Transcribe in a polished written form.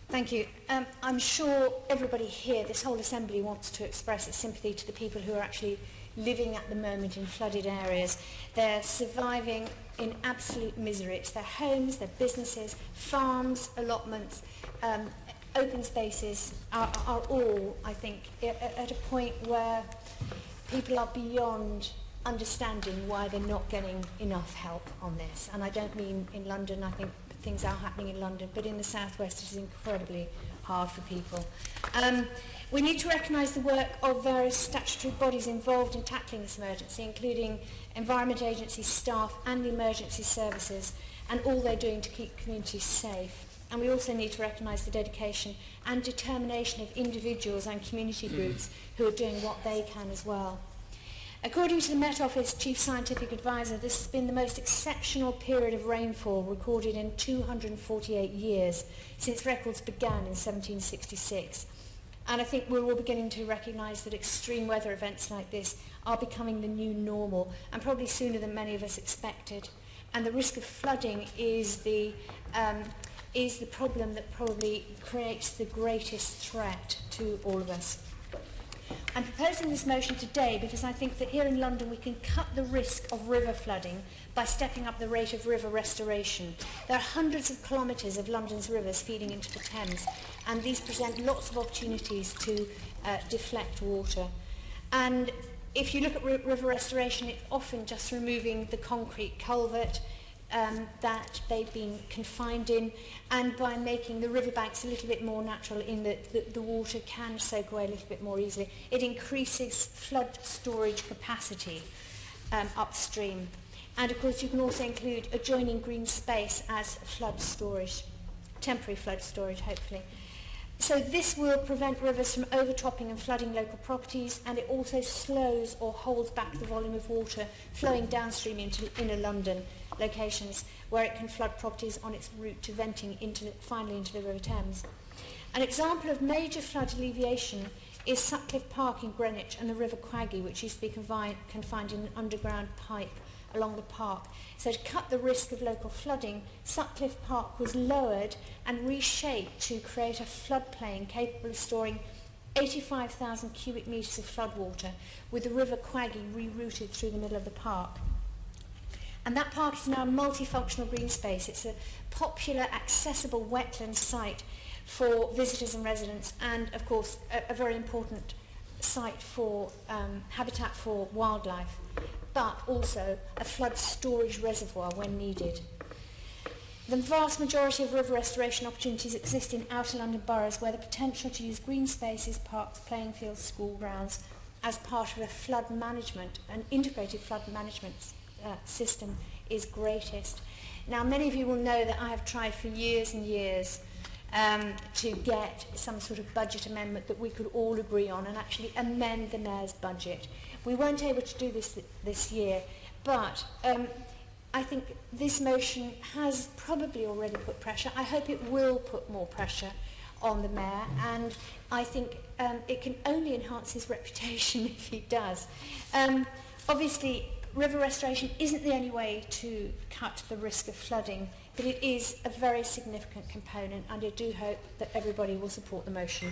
Thank you. I'm sure everybody here, this whole assembly, wants to express its sympathy to the people who are actually living at the moment in flooded areas. They're surviving in absolute misery. It's their homes, their businesses, farms, allotments, open spaces are all, I think, at a point where people are beyond understanding why they're not getting enough help on this. And I don't mean in London. I think things are happening in London, but in the southwest it is incredibly hard for people. We need to recognise the work of various statutory bodies involved in tackling this emergency, including Environment Agency staff and the emergency services, and all they're doing to keep communities safe. And we also need to recognise the dedication and determination of individuals and community groups who are doing what they can as well. According to the Met Office Chief Scientific Advisor, this has been the most exceptional period of rainfall recorded in 248 years since records began in 1766. And I think we're all beginning to recognise that extreme weather events like this are becoming the new normal, and probably sooner than many of us expected. And the risk of flooding is the problem that probably creates the greatest threat to all of us. I'm proposing this motion today because I think that here in London we can cut the risk of river flooding by stepping up the rate of river restoration. There are hundreds of kilometres of London's rivers feeding into the Thames, and these present lots of opportunities to deflect water. And if you look at river restoration, it's often just removing the concrete culvert that they've been confined in, and by making the riverbanks a little bit more natural in that the water can soak away a little bit more easily. It increases flood storage capacity upstream. And of course you can also include adjoining green space as flood storage, temporary flood storage hopefully. So this will prevent rivers from overtopping and flooding local properties, and it also slows or holds back the volume of water flowing downstream into inner London locations where it can flood properties on its route to venting finally into the River Thames. An example of major flood alleviation is Sutcliffe Park in Greenwich and the River Quaggy, which used to be confined in an underground pipe along the park. So to cut the risk of local flooding, Sutcliffe Park was lowered and reshaped to create a floodplain capable of storing 85,000 cubic metres of floodwater, with the River Quaggy rerouted through the middle of the park. And that park is now a multifunctional green space. It's a popular, accessible wetland site for visitors and residents, and of course a very important site for habitat for wildlife, but also a flood storage reservoir when needed. The vast majority of river restoration opportunities exist in outer London boroughs, where the potential to use green spaces, parks, playing fields, school grounds as part of a flood management, an integrated flood management system is greatest. Now, many of you will know that I have tried for years and years to get some sort of budget amendment that we could all agree on and actually amend the Mayor's budget. We weren't able to do this year, but I think this motion has probably already put pressure. I hope it will put more pressure on the Mayor, and I think it can only enhance his reputation if he does. Obviously, river restoration isn't the only way to cut the risk of flooding, but it is a very significant component, and I do hope that everybody will support the motion.